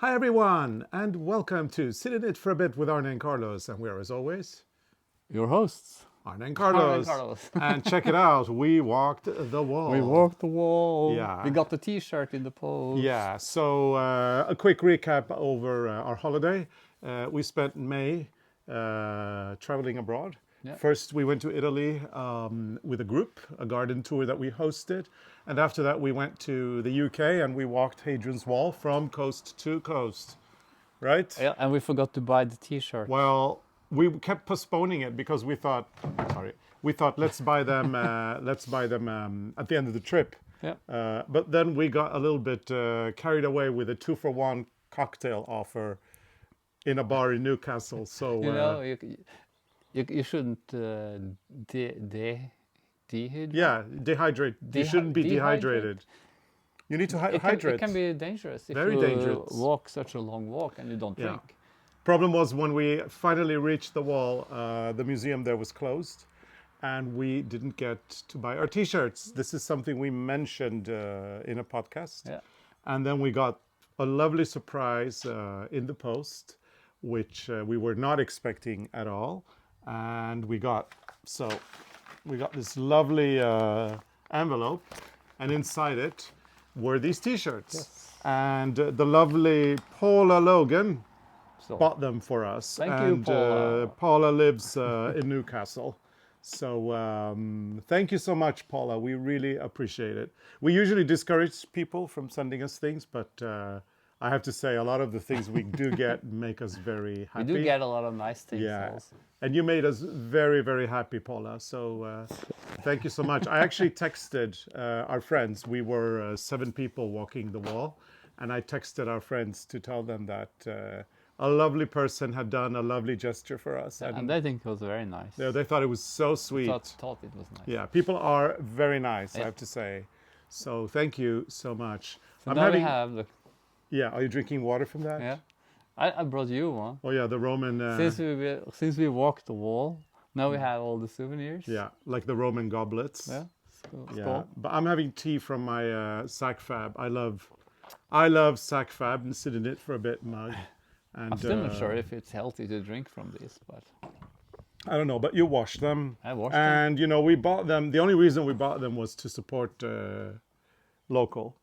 Hi everyone, and welcome to Sit in It for a Bit with Arne and Carlos. And we are, as always, your hosts, Arne and Carlos. And check it out, we walked the wall. We walked the wall. Yeah. We got the T-shirt in the post. Yeah, so a quick recap over our holiday. We spent May traveling abroad. Yeah. First, we went to Italy with a group, a garden tour that we hosted. And after that, we went to the UK and we walked Hadrian's Wall from coast to coast. Right? Yeah, and we forgot to buy the T-shirt. Well, we kept postponing it because we thought, let's buy them at the end of the trip. Yeah. But then we got a little bit carried away with a 2-for-1 cocktail offer in a bar in Newcastle. So you shouldn't dehydrate. Yeah, dehydrate. You shouldn't be dehydrated. You need to hydrate. It can be dangerous if Very you dangerous. walk such a long walk and you don't drink. Problem was when we finally reached the wall, the museum there was closed, and we didn't get to buy our T-shirts. This is something we mentioned in a podcast. Yeah. And then we got a lovely surprise in the post, which we were not expecting at all. And we got this lovely envelope, and inside it were these T-shirts. Yes. And the lovely Paula Logan bought them for us. Thank you, Paula. Paula lives in Newcastle. So thank you so much, Paula. We really appreciate it. We usually discourage people from sending us things, but I have to say a lot of the things we do get make us very happy. We do get a lot of nice things. Yeah. Also. And you made us very, very happy, Paula. So thank you so much. I actually texted our friends. We were 7 people walking the wall. And I texted our friends to tell them that a lovely person had done a lovely gesture for us. And they think it was very nice. They thought it was so sweet. Thought it was nice. Yeah, people are very nice, I have to say. So thank you so much. So now we have... Look. Yeah, are you drinking water from that? Yeah. I brought you one. Oh yeah, the Roman... Since we walked the wall, now we have all the souvenirs. Yeah, like the Roman goblets. Yeah. Yeah. But I'm having tea from my Sac Fab. I love Sac Fab and sit in it for a bit mug. And, I'm still not sure if it's healthy to drink from this, but... I don't know, but you wash them. I washed them. And, you know, we bought them. The only reason we bought them was to support local.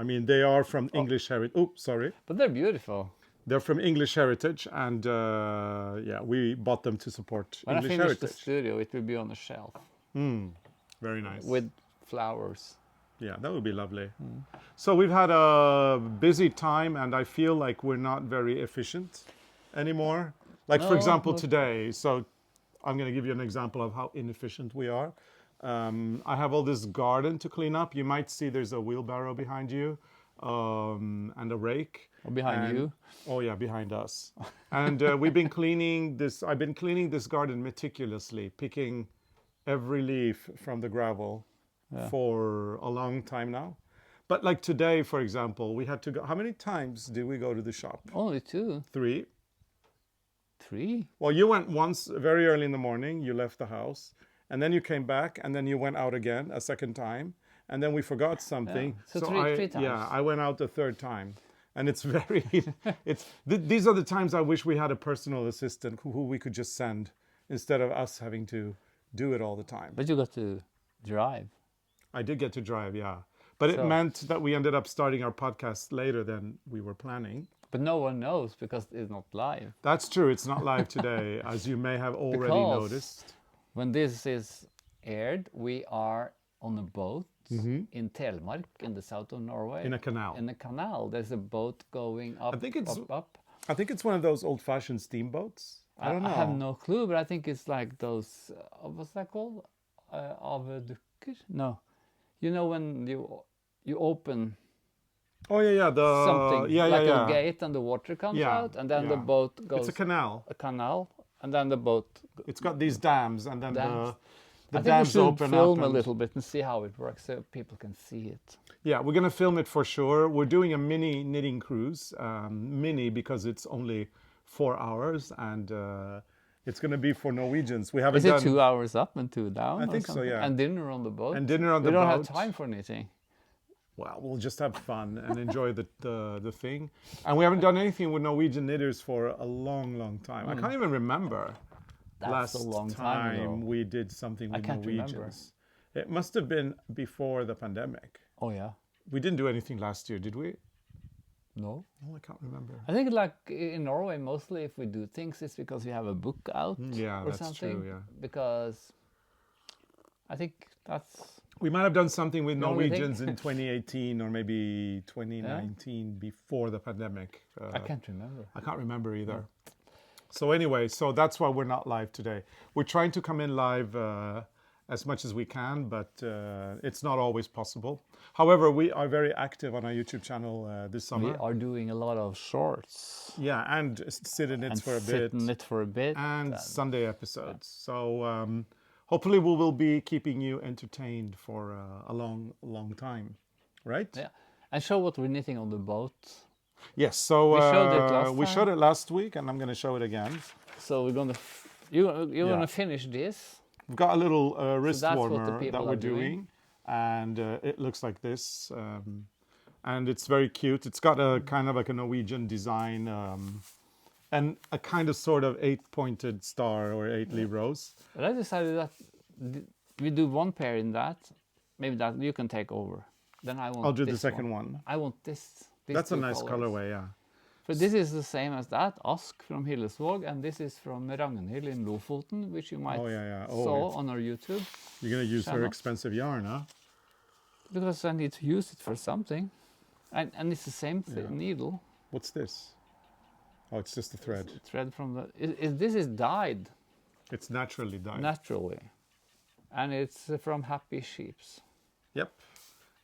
I mean, they are from English heritage. Oops, sorry. But they're beautiful. They're from English heritage, and yeah, we bought them to support when English I finish heritage. the studio, it will be on a shelf. Very nice. With flowers. Yeah, that would be lovely. So we've had a busy time, and I feel like we're not very efficient anymore. Like, for example, today. So I'm going to give you an example of how inefficient we are. I have all this garden to clean up. You might see there's a wheelbarrow behind you and a rake. Or behind you. Oh yeah, behind us. And we've been cleaning this. I've been cleaning this garden meticulously, picking every leaf from the gravel for a long time now. But like today, for example, we had to go. How many times did we go to the shop? Only 2. 3. 3? Well, you went once very early in the morning. You left the house. And then you came back, and then you went out again a second time, and then we forgot something. Yeah. So three times. Yeah, I went out the 3rd time, and it's very. These are the times I wish we had a personal assistant who we could just send instead of us having to do it all the time. But you got to drive. I did get to drive, yeah, but it meant that we ended up starting our podcast later than we were planning. But no one knows because it's not live. That's true. It's not live today, as you may have already noticed. When this is aired, we are on a boat in Telemark in the south of Norway. In a canal. In a canal. There's a boat going up, up. I think it's one of those old-fashioned steamboats. I don't know. I have no clue, but I think it's like those, what's that called? Avdukker? No. You know when you open... Oh yeah, something like a gate and the water comes out, and then the boat goes. It's a canal. A canal, and then the boat. It's got these dams, and then the I dams think we open should film up. a little bit and see how it works, so people can see it. Yeah, we're gonna film it for sure. We're doing a mini knitting cruise, mini because it's only 4 hours, and it's gonna be for Norwegians. We haven't. Is it 2 hours up and 2 down? I think so. Yeah. And dinner on the boat. And dinner on the boat. We don't have time for knitting. well, we'll just have fun and enjoy the thing. And we haven't done anything with Norwegian knitters for a long, long time. I can't even remember That's last a long time ago. we did something with can't remember. Norwegians. It must have been before the pandemic. Oh yeah. We didn't do anything last year, did we? No. Oh, I can't remember. I think like in Norway, mostly if we do things, it's because we have a book out Yeah, or that's something. true, yeah. Because I think that's... We might have done something with The only thing- Norwegians in 2018 or maybe 2019 before the pandemic. I can't remember. I can't remember either. So anyway, so that's why we're not live today. We're trying to come in live as much as we can, but it's not always possible. However, we are very active on our YouTube channel this summer. We are doing a lot of shorts. Yeah, and sit in it And for a sit bit. in it for a bit. And Sunday episodes. So hopefully we will be keeping you entertained for a long, long time, right? Yeah. And show what we're knitting on the boat. Yes. So We showed it last we time. showed it last week, and I'm going to show it again. So we're gonna you're gonna finish this. We've got a little wrist that's what the warmer people that we're are doing. doing, and it looks like this, and it's very cute. It's got a kind of like a Norwegian design, and a kind of sort of 8-pointed star or 8-leaf rose. But I decided that we do one pair in that. Maybe that you can take over. Then I want. I'll do the this second one. I want this. These That's a two nice colors. colorway, yeah. But this is the same as that, Ask from Hillesvåg, and this is from Ragnhild in Lofoten, which you might Oh, yeah. Oh, saw on our YouTube. You're going to use her channel. expensive yarn, huh? Because I need to use it for something. And it's the same needle. What's this? Oh, it's just a thread. Thread from the... this is dyed It's naturally dyed. naturally. And it's from Happy Sheeps. Yep.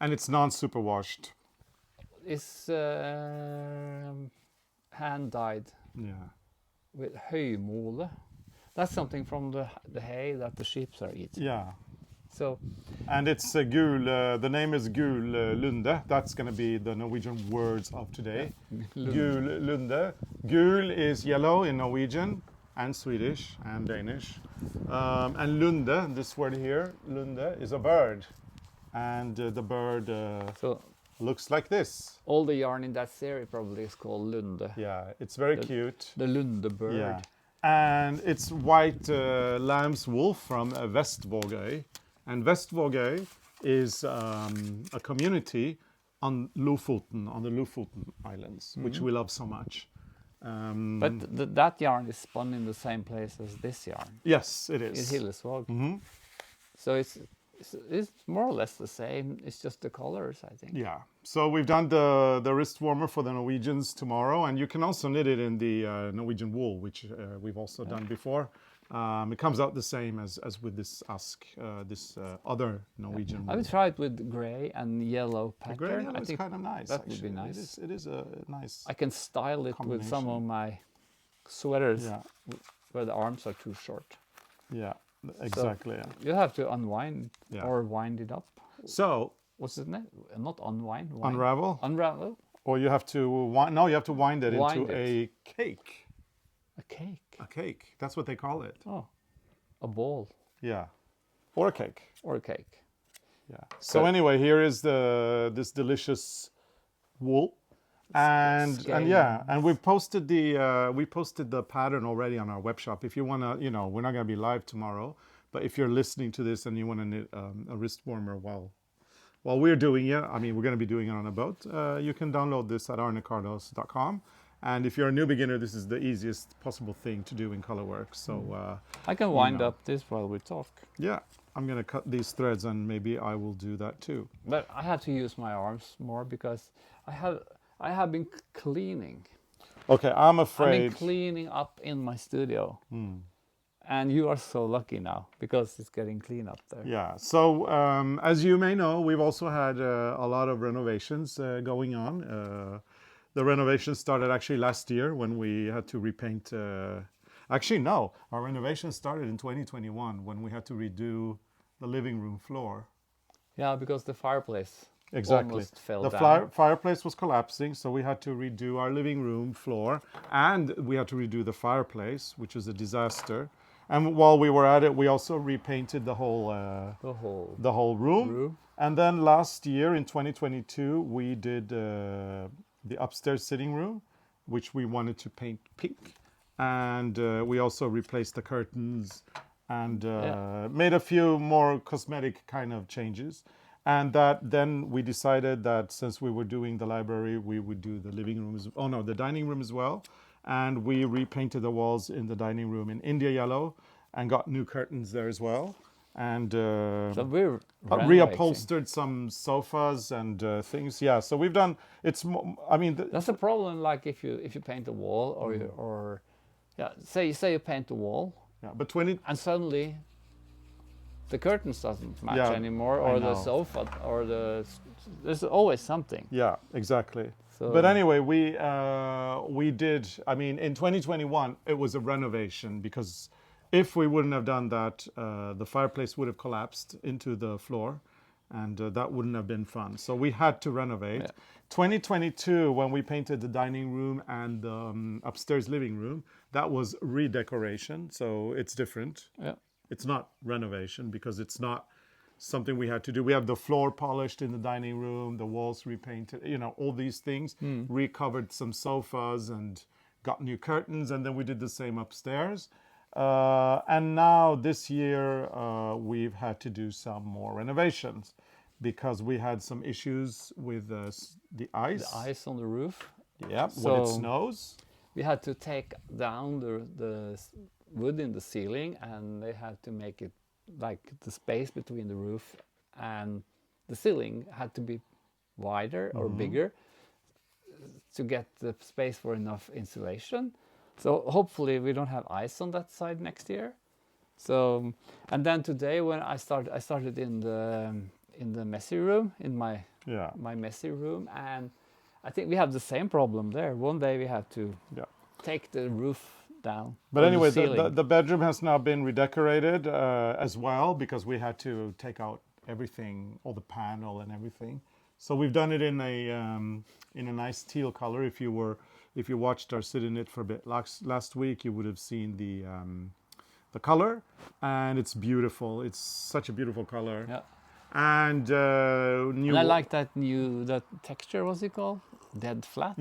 And it's non-superwashed. It's hand-dyed Yeah. with høymole. That's something from the hay that the sheep are eating. Yeah. So And it's gul. The name is gul lunde. That's going to be the Norwegian words of today. Gul lunde. Gul is yellow in Norwegian and Swedish and Danish. And lunde, this word here, lunde, is a bird. And the bird so looks like this. all the yarn in that series probably is called Lunde. Yeah, it's very cute. The Lunde bird. Yeah. And it's white lamb's wool from Vestvågøy. And Vestvågøy is a community on Lofoten, on the Lofoten Islands, which we love so much. But that yarn is spun in the same place as this yarn. Yes, it It's is. Hillesvåg. So it's more or less the same. It's just the colors, I think. Yeah. So we've done the wrist warmer for the Norwegians tomorrow, and you can also knit it in the Norwegian wool, which we've also done before. It comes out the same as with this Ask, this other Norwegian I wool. would try it with grey and yellow The pattern. grey yellow I is think kind of nice. that would be actually. nice. It is a nice. I can style it with some of my sweaters Yeah. where the arms are too short. Yeah. Exactly. Yeah. You have to unwind Yeah. or wind it up. So What's it name? Not unwind. Wind. unravel, Unravel. or you have to wind. No, you have to wind it Wind into it. a cake. A cake. A cake. That's what they call it. Oh, a ball Yeah. Or a cake. or a cake. Yeah. So Good. anyway, here is this delicious wool, and scaly. yeah, and we posted the pattern already on our web shop. If you wanna, we're not gonna be live tomorrow, but if you're listening to this and you wanna knit a wrist warmer while we're doing it, I mean we're gonna be doing it on a boat. You can download this at ARNECARLOS.com. And if you're a new beginner, this is the easiest possible thing to do in colorwork. So I can wind know. up this while we talk. yeah, I'm gonna cut these threads, and maybe I will do that too. But I have to use my arms more because I have been cleaning. Okay, I'm I've been afraid. cleaning up in my studio. And you are so lucky now because it's getting clean up there. Yeah. So as you may know, we've also had a lot of renovations going on. The renovation started actually last year when we had to repaint. Actually, no, our renovation started in 2021 when we had to redo the living room floor. Yeah, because the fireplace Exactly. almost fell The down. fireplace was collapsing, so we had to redo our living room floor, and we had to redo the fireplace, which was a disaster. And while we were at it, we also repainted the whole the whole room. room. And then last year in 2022, we did the upstairs sitting room, which we wanted to paint pink. And we also replaced the curtains and made a few more cosmetic kind of changes. And that then we decided that since we were doing the library, we would do the living room, the dining room as well. And we repainted the walls in the dining room in India yellow and got new curtains there as well. And So we're reupholstered some sofas and things. Yeah, so we've done. I mean, that's a problem. Like if you paint a wall or say you paint the wall. Yeah, but 20 and suddenly the curtains doesn't match Yeah, anymore, I or the know. sofa, or there's always something. Yeah, exactly. So- But anyway, we did. I mean, in 2021, it was a renovation because if we wouldn't have done that, the fireplace would have collapsed into the floor, and that wouldn't have been fun. So we had to renovate. Yeah. 2022, when we painted the dining room and the upstairs living room, that was redecoration. So it's different. Yeah. It's not renovation because it's not something we had to do. We have the floor polished in the dining room, the walls repainted, all these things, recovered some sofas and got new curtains, and then we did the same upstairs. And now this year, we've had to do some more renovations because we had some issues with the ice. The ice on the roof. Yeah, when it So- snows. We had to take down the wood in the ceiling, and they had to make it like the space between the roof and the ceiling had to be wider or bigger to get the space for enough insulation. So hopefully we don't have ice on that side next year. So, and then today when I started in the messy room, in my messy room, and I think we have the same problem there. One day we have to take the roof down. But or anyway, ceiling. the bedroom has now been redecorated as well because we had to take out everything, all the panel and everything. So we've done it in a nice teal color. If you watched our sit in it for a bit last week, you would have seen the color, and it's beautiful. It's such a beautiful color. Yeah. And And I like that texture. What's it called? Dead flat.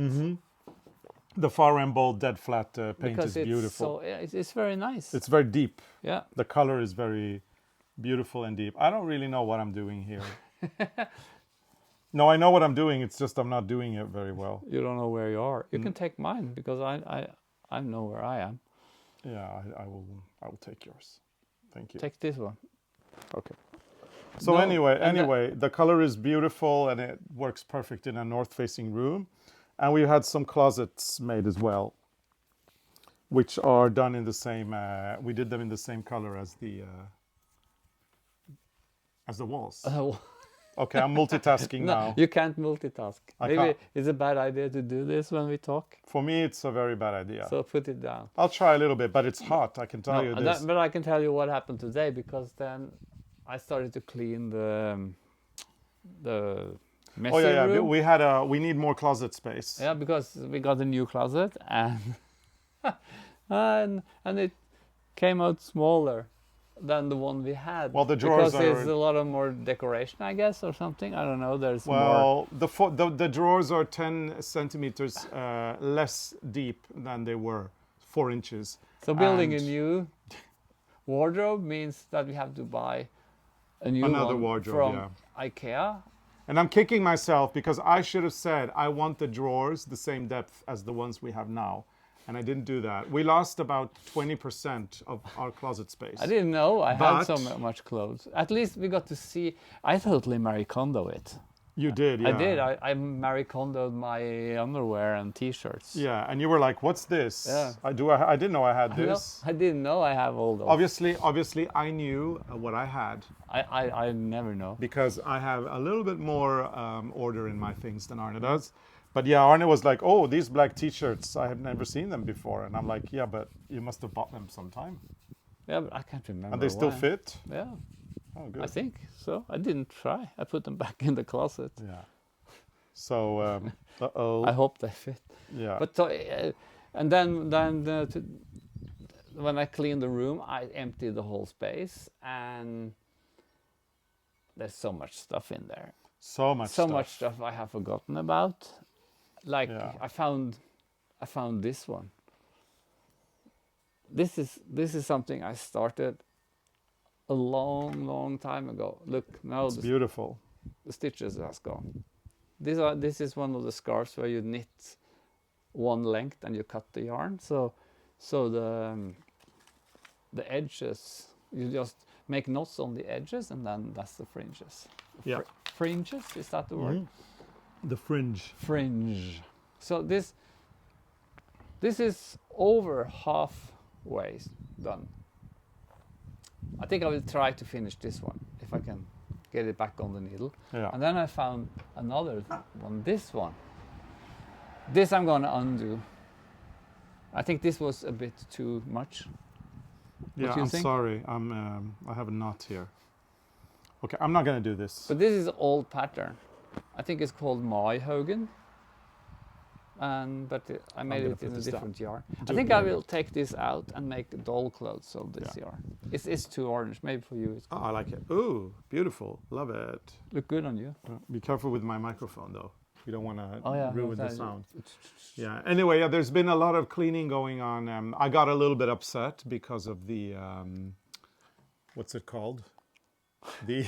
the far end bold dead flat paint Because is beautiful. So it's very nice. It's very deep. Yeah. The color is very beautiful and deep. I don't really know what I'm doing here. No, I know what I'm doing. It's just I'm not doing it very well. You don't know where you are. You can take mine because I know where I am. Yeah, I will take yours. Thank you. Take this one. Okay. So No, anyway, the color is beautiful and it works perfect in a north-facing room. And we had some closets made as well, which are done in the same. We did them in the same color as the walls. Okay, I'm multitasking No, now. you can't multitask. I Maybe can't. it's a bad idea to do this when we talk. For me, it's a very bad idea. So put it down. I'll try a little bit, but it's hot. I can tell you this. But I can tell you what happened today because then I started to clean the messy Oh yeah. room. We need more closet space. Yeah, because we got a new closet and and it came out smaller than the one we had. Well, the drawers because there's are- a lot of more decoration, I guess, or something. I don't know. There's more. Well, the drawers are 10 centimeters less deep than they were, 4 inches. So building a and- new wardrobe means that we have to buy a new Another one wardrobe, from yeah. IKEA. And I'm kicking myself because I should have said I want the drawers the same depth as the ones we have now. And I didn't do that. We lost about 20% of our closet space. I didn't know I had so But- much clothes. At least we got to see. I totally Marie Kondo it. You did, yeah. I did. I Marie Kondoed my underwear and T-shirts. Yeah, and you were like, "What's this?" Yeah. I didn't know I had I know- this. I didn't know I have all those. Obviously, I knew what I had I never know. because I have a little bit more order in my things than Arne does. But yeah, Arne was like, "Oh, these black T-shirts, I have never seen them before," and I'm like, "Yeah, but you must have bought them sometime, Yeah, but I can't remember. and they still why. fit." Yeah, Oh, I good. think so. I didn't try. I put them back in the closet. Yeah. So, I hope they fit. yeah. But and then when I clean the room, I empty the whole space, and there's so much stuff in there. So much So stuff. much stuff I have forgotten about. Like Yeah. I found this one. This is something I started a long time ago. Look, now It's beautiful. the stitches has gone. This is one of the scarves where you knit one length and you cut the yarn. So the edges, you just make knots on the edges, and then that's the fringes. Yeah. Fringes, is that the word? The fringe. Fringe. So this is over halfway done. I think I will try to finish this one if I can get it back on the needle. Yeah. And then I found another one, this one. This I'm gonna undo. I think this was a bit too much. Yeah, do you I'm think? sorry. I have a knot here. Okay, I'm not gonna do this. But this is an old pattern. I think it's called My Hogan. But I made gonna it put in a this down. different yarn. I Do think it I later. will take this out and make doll clothes of this Yeah. yarn. It's too orange. Maybe for you it's Oh, I like it. Ooh, beautiful. Love it. look good on you. Be careful with my microphone, though. You don't want to Oh, yeah, ruin no, the that- sound. Yeah. Anyway, yeah, there's been a lot of cleaning going on. I got a little bit upset because of the what's it called? The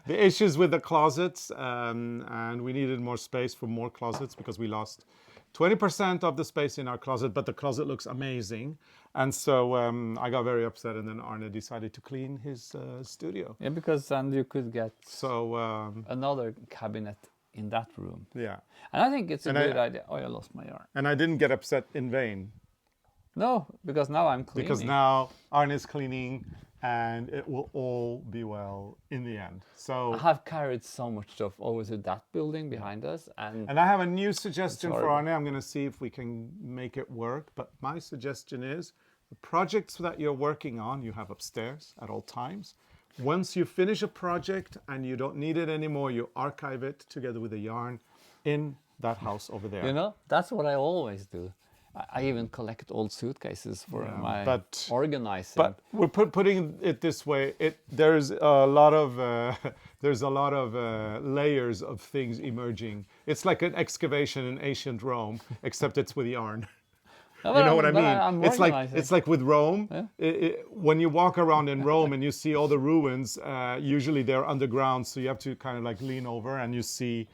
the issues with the closets, and we needed more space for more closets because we lost 20% of the space in our closet, but the closet looks amazing. And so I got very upset, and then Arne decided to clean his studio. Yeah, because then you could get So another cabinet in that room. yeah, And I think it's a And good idea. Oh, I lost my yarn. and I didn't get upset in vain No, because now I'm cleaning. because now Arne is cleaning, and it will all be well in the end. So. I have carried so much stuff over to that building behind us, and And I have a new suggestion for horrible. Arne. I'm going to see if we can make it work. But my suggestion is the projects that you're working on, you have upstairs at all times. Once you finish a project and you don't need it anymore, you archive it together with the yarn in that house over there. you know, that's what I always do. I even collect old suitcases for Yeah, my but- organizing. But we're putting it this way. There's a lot of layers of things emerging. It's like an excavation in ancient Rome, except it's with yarn. No, You know what I but mean? I'm It's organizing. like with Rome. Yeah. When you walk around in Rome and you see all the ruins, usually they're underground, so you have to kind of like lean over and you see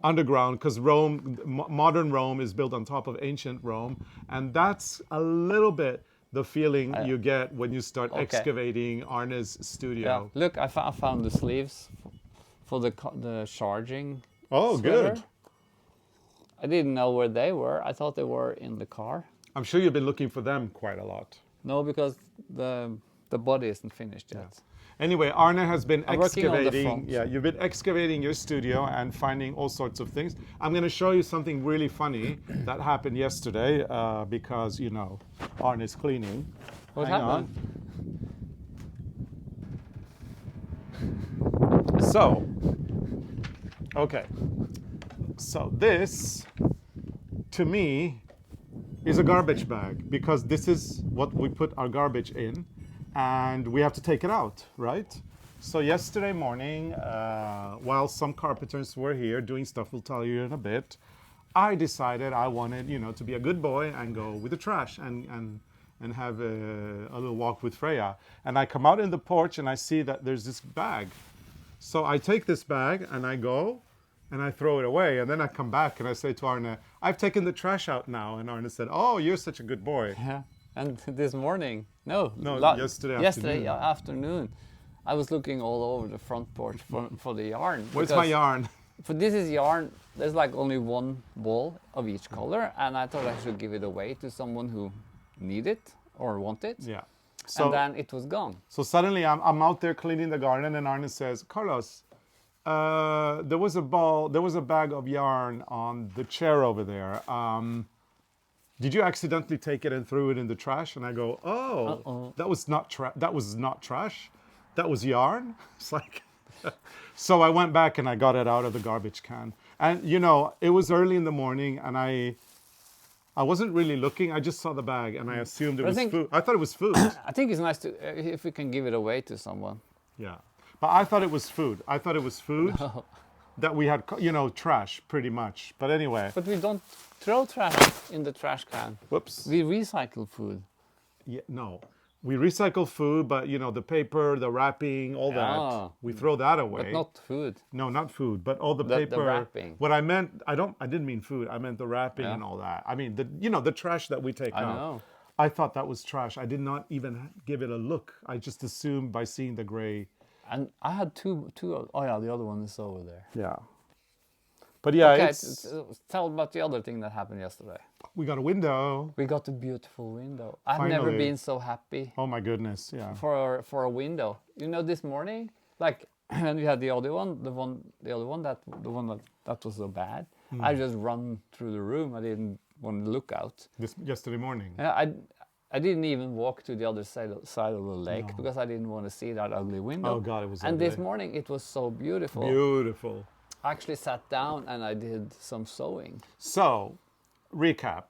underground, because Rome, modern Rome, is built on top of ancient Rome, and that's a little bit the feeling you get when you start Okay. excavating Arne's studio. Yeah. Look, I found the sleeves for the charging. Oh, sweater. good. I didn't know where they were. I thought they were in the car. I'm sure you've been looking for them quite a lot. No, because the body isn't finished yet. Anyway, Arne has been I'm working on the excavating. front. Yeah, you've been excavating your studio and finding all sorts of things. I'm going to show you something really funny that happened yesterday because, you know, Arne is cleaning. What Hang happened? on. So, okay. So this, to me, is a garbage bag, because this is what we put our garbage in, and we have to take it out, right? So yesterday morning, while some carpenters were here doing stuff we'll tell you in a bit, I decided I wanted, you know, to be a good boy and go with the trash and have a little walk with Freya. And I come out in the porch and I see that there's this bag. So I take this bag and I go and I throw it away. And then I come back and I say to Arne, I've taken the trash out now. And Arne said, oh, you're such a good boy. Yeah. And this morning, no, yesterday afternoon, I was looking all over the front porch for the yarn. Where's because my yarn? For this is yarn, there's like only one ball of each color, and I thought I should give it away to someone who need it or want it. Yeah. And then it was gone. So suddenly I'm out there cleaning the garden and Arne says, Carlos, there was a bag of yarn on the chair over there. Did you accidentally take it and threw it in the trash? And I go, oh, that was not trash. That was yarn. It's like, so I went back and I got it out of the garbage can. And you know, it was early in the morning, and I wasn't really looking. I just saw the bag and I assumed it But I was think- food. I thought it was food. I think it's nice to if we can give it away to someone. Yeah. But I thought it was food. I thought it was food that we had, trash pretty much. But anyway, But we don't throw trash in the trash can. whoops. We recycle food. Yeah, no. We recycle food, but the paper, the wrapping, all that, Ah. we throw that away. But not food. No, not food, but all the The paper. wrapping. What I meant, I didn't mean food. I meant the wrapping Yeah. and all that. I mean, the trash that we take I out. know. I thought that was trash. I did not even give it a look. I just assumed by seeing the gray. And I had two. Oh yeah, the other one is over there. Yeah. But yeah, Okay, it's, tell about the other thing that happened yesterday. we got a window. We got a beautiful window. I've never Finally. been so happy Oh my goodness, yeah. for a window. This morning, like when we had the other one, the one that was so bad. I just run through the room. I didn't want to look out. Yesterday morning. Yeah, I didn't even walk to the other side of the lake because I didn't want to see that ugly window. Oh God, it was And ugly. this morning it was so beautiful. Beautiful. I actually sat down and I did some sewing. So, recap.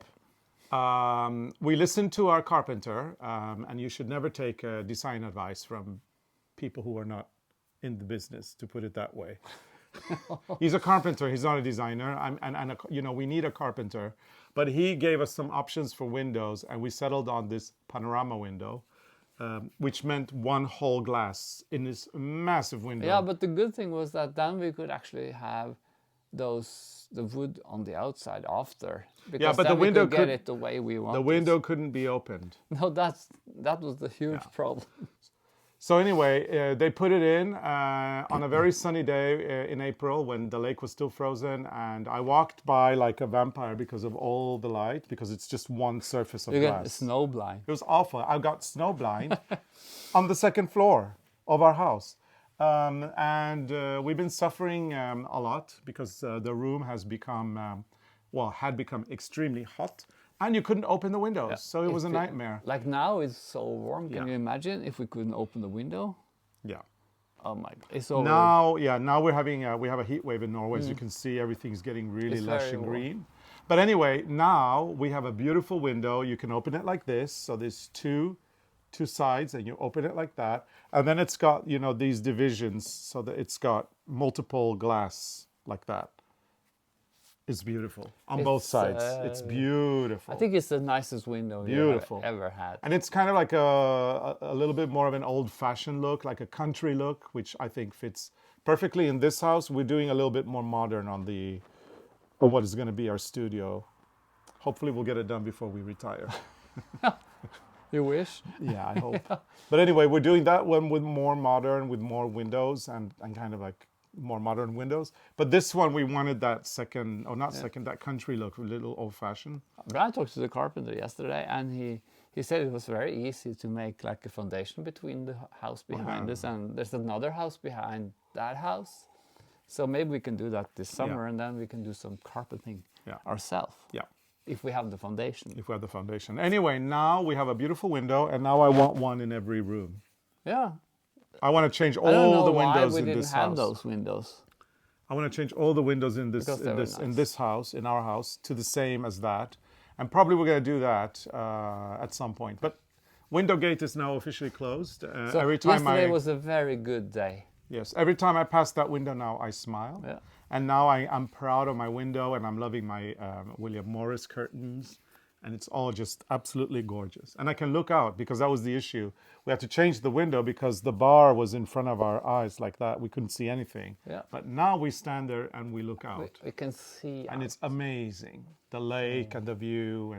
We listened to our carpenter, and you should never take design advice from people who are not in the business, to put it that way. He's a carpenter. He's not a designer. We need a carpenter. But he gave us some options for windows, and we settled on this panorama window, which meant one whole glass in this massive window. Yeah, but the good thing was that then we could actually have the wood on the outside after. Because but then the window we could could- get it the way we want. The window couldn't be opened. No, that was the huge problem. So anyway, they put it in on a very sunny day in April when the lake was still frozen, and I walked by like a vampire because of all the light, because it's just one surface of You glass. get snow blind. It was awful. I got snow blind on the second floor of our house. And we've been suffering a lot because the room has become, had become extremely hot, and you couldn't open the windows. So it was a nightmare. Like now it's so warm. Can Yeah. you imagine if we couldn't open the window? Yeah. Oh my! It's over. Now we're having we have a heat wave in Norway, as you can see, everything's getting really It's lush very and warm. green. But anyway, now we have a beautiful window. You can open it like this. So there's two sides, and you open it like that, and then it's got these divisions, so that it's got multiple glass like that. It's beautiful on both sides. It's beautiful. I think it's the nicest window Beautiful. you have ever had. And it's kind of like a little bit more of an old-fashioned look, like a country look, which I think fits perfectly in this house. We're doing a little bit more modern on what is going to be our studio. Hopefully we'll get it done before we retire. You wish? Yeah, I hope. But anyway, we're doing that one with more modern, with more windows and kind of like more modern windows. But this one, we wanted that second, or not second, that country look, a little old-fashioned. But I talked to the carpenter yesterday, and he said it was very easy to make like a foundation between the house behind us, and there's another house behind that house. So maybe we can do that this summer, and then we can do some carpeting ourselves. Yeah. If we have the foundation. If we have the foundation. Anyway, now we have a beautiful window, and now I want one in every room. Yeah. I want to change I don't all know the why windows we in didn't this have house. those windows. I want to change all the windows in Because they were nice. this house, in our house, to the same as that, and probably we're going to do that at some point. But window gate is now officially closed. So every time yesterday was a very good day. Yes, every time I pass that window now, I smile. Yeah. And now I'm proud of my window, and I'm loving my William Morris curtains. And it's all just absolutely gorgeous. And I can look out, because that was the issue. We had to change the window because the bar was in front of our eyes like that. We couldn't see anything. Yeah. But now we stand there and we look out. We can see. And it's amazing. The lake and the view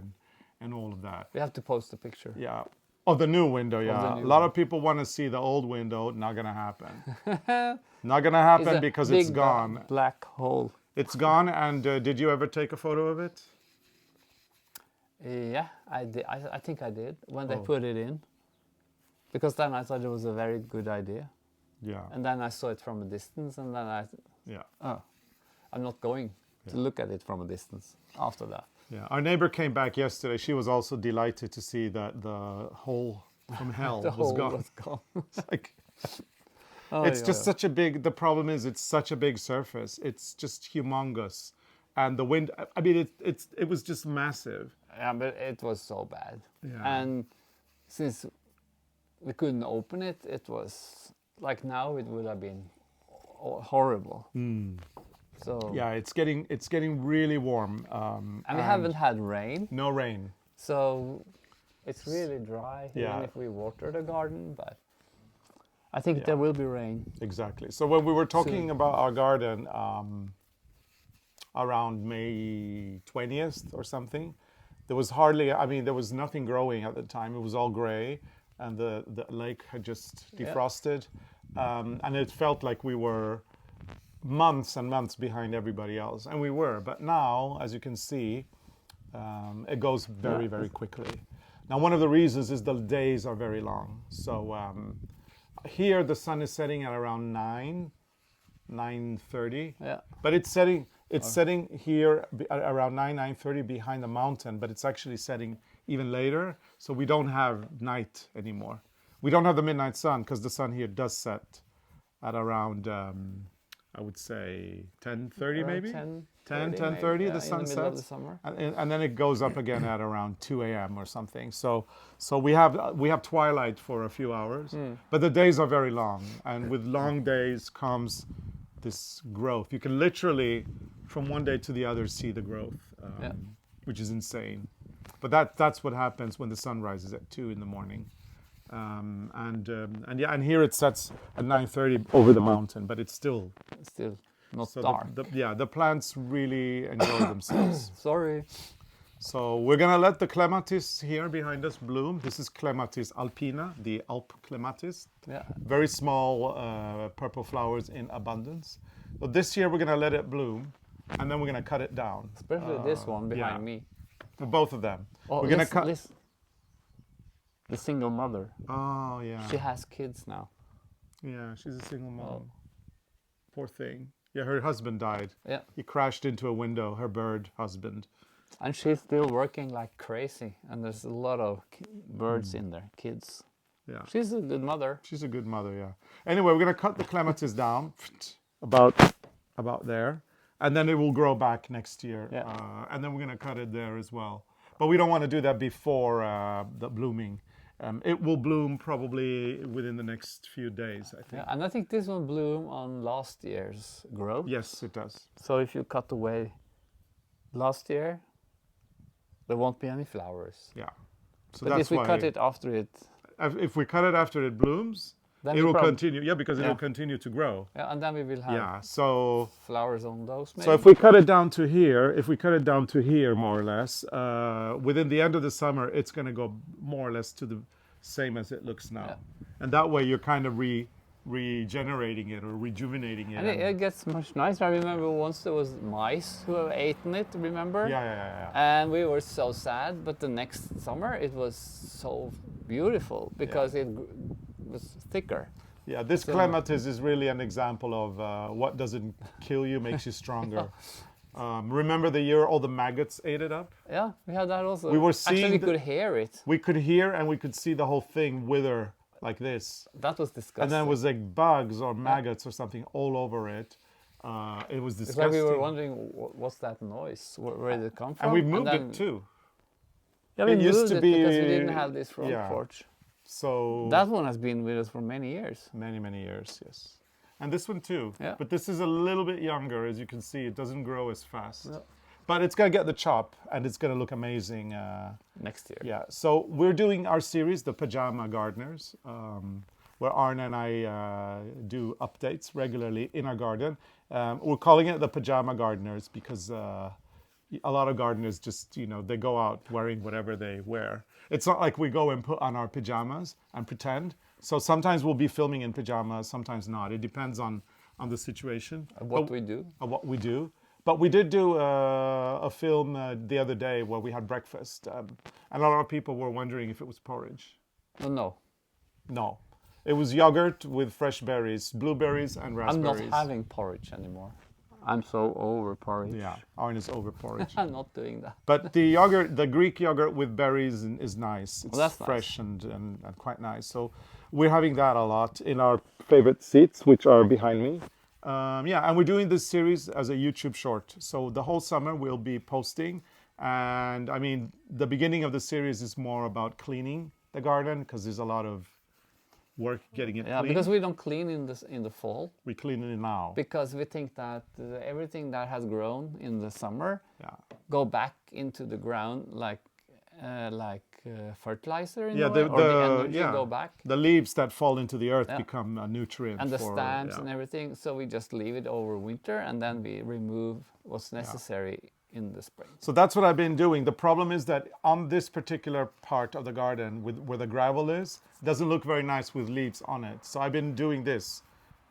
and all of that. We have to post a picture. Yeah. Oh, the new window, yeah. new A lot one. of people want to see the old window. Not going to happen. Not going to happen because it's gone. Black hole. It's gone. And did you ever take a photo of it? Yeah, I did. I think I did when Oh. they put it in. Because then I thought it was a very good idea. Yeah. And then I saw it from a distance, and then Yeah. I'm not going to look at it from a distance after that. Yeah, our neighbor came back yesterday. She was also delighted to see that the hole from hell The was hole gone. was gone. It's like, Oh, it's yeah, just yeah. such a big, the problem is it's such a big surface. It's just humongous. and the wind. I mean, it was just massive. Yeah, but it was so bad. Yeah. And since we couldn't open it, it was like now it would have been horrible. So Yeah, it's getting really warm. and we haven't had rain, no rain. so it's really dry. Yeah. Even if we water the garden, but I think Yeah. there will be rain. Exactly. So when we were talking Soon. about our garden around May 20th or something, there was hardly, I mean, there was nothing growing at the time. It was all gray, and the lake had just defrosted. And it felt like we were months and months behind everybody else. And we were. But now, as you can see, it goes very, very quickly. Now, one of the reasons is the days are very long. So here the sun is setting at around 9:30. Yeah. But it's setting here at around 9:30 behind the mountain, but it's actually setting even later. So we don't have night anymore. We don't have the midnight sun because the sun here does set at around, I would say 10:30 Around maybe? 10:30 the sun in the middle of sets. the summer. And then it goes up again at around 2 a.m. or something. So we have twilight for a few hours, but the days are very long. And with long days comes this growth. You can literally, from one day to the other, see the growth, which is insane. But that's what happens when the sun rises at 2 in the morning. And here it sets at 9:30 over the mountain, but it's still Not so dark. the plants really enjoy themselves. Sorry. So we're gonna let the clematis here behind us bloom. This is Clematis alpina, the Alp clematis. Yeah. Very small purple flowers in abundance. So this year we're gonna let it bloom, and then we're gonna cut it down. Especially this one behind me. For both of them. Oh, we're gonna cut. The single mother. Oh yeah. She has kids now. Yeah, she's a single mom. Poor thing. Yeah, her husband died. Yeah. He crashed into a window. Her bird husband. And she's still working like crazy. And there's a lot of birds in there, kids. Yeah. She's a good mother. She's a good mother, yeah. Anyway, we're gonna cut the clematis down about there, and then it will grow back next year. Yeah. And then we're gonna cut it there as well. But we don't want to do that before the blooming. It will bloom probably within the next few days, I think. Yeah, and I think this one bloomed on last year's growth. Yes, it does. So if you cut away last year, there won't be any flowers. Yeah. So But that's if we why cut it after it, if we cut it after it blooms, then it we will prob- continue. Yeah, because it Yeah. will continue to grow. yeah, and then we will have Yeah. So flowers on those. Maybe. So if we cut it down to here, more or less, within the end of the summer, it's going to go more or less to the same as it looks now. Yeah. And that way you're kind of regenerating it or rejuvenating it. And it gets much nicer. I remember once there was mice who have eaten it, remember? Yeah. And we were so sad, but the next summer it was so beautiful because it was thicker. Yeah, this clematis is really an example of what doesn't kill you makes you stronger. Remember the year all the maggots ate it up? Yeah, we had that also. We were seeing Actually, we could hear it. We could hear and we could see the whole thing wither like this. That was disgusting. And then it was like bugs or maggots or something all over it. It was It's disgusting. like we were wondering, what's that noise? Where did it come from? And we moved then, it too. Yeah, we it used moved to it be- because we didn't have this front yeah. porch. So That one has been with us for many years. many years, yes. And this one too. Yeah. But this is a little bit younger, as you can see. It doesn't grow as fast. No. But it's gonna get the chop, and it's gonna look amazing. Next year. Yeah. So we're doing our series, the Pajama Gardeners, where Arne and I do updates regularly in our garden. We're calling it the Pajama Gardeners because a lot of gardeners just, they go out wearing whatever they wear. It's not like we go and put on our pajamas and pretend. So sometimes we'll be filming in pajamas, sometimes not. It depends on the situation. What we do. What we do. But we did do a film the other day where we had breakfast. And a lot of people were wondering if it was porridge. Oh, no. No. It was yogurt with fresh berries, blueberries and I'm raspberries. not having porridge anymore. I'm so over porridge. Yeah, Arne is over porridge. I'm not doing that. But the yogurt, the Greek yogurt with berries is nice. It's that's nice. fresh and quite nice. So we're having that a lot in our favorite seats, which are behind me. Yeah, and we're doing this series as a YouTube short. So the whole summer we'll be posting. And I mean, the beginning of the series is more about cleaning the garden because there's a lot of work getting it Yeah, clean. because we don't clean in the fall. We clean it now. Because we think that everything that has grown in the summer Yeah. go back into the ground like fertilizer in Yeah, a way, or the energy yeah, go back. the leaves that fall into the earth Yeah. become a nutrient And the for, stamps yeah. and everything, so we just leave it over winter and then we remove what's necessary in the spring. So that's what I've been doing. The problem is that on this particular part of the garden where the gravel is, it doesn't look very nice with leaves on it. So I've been doing this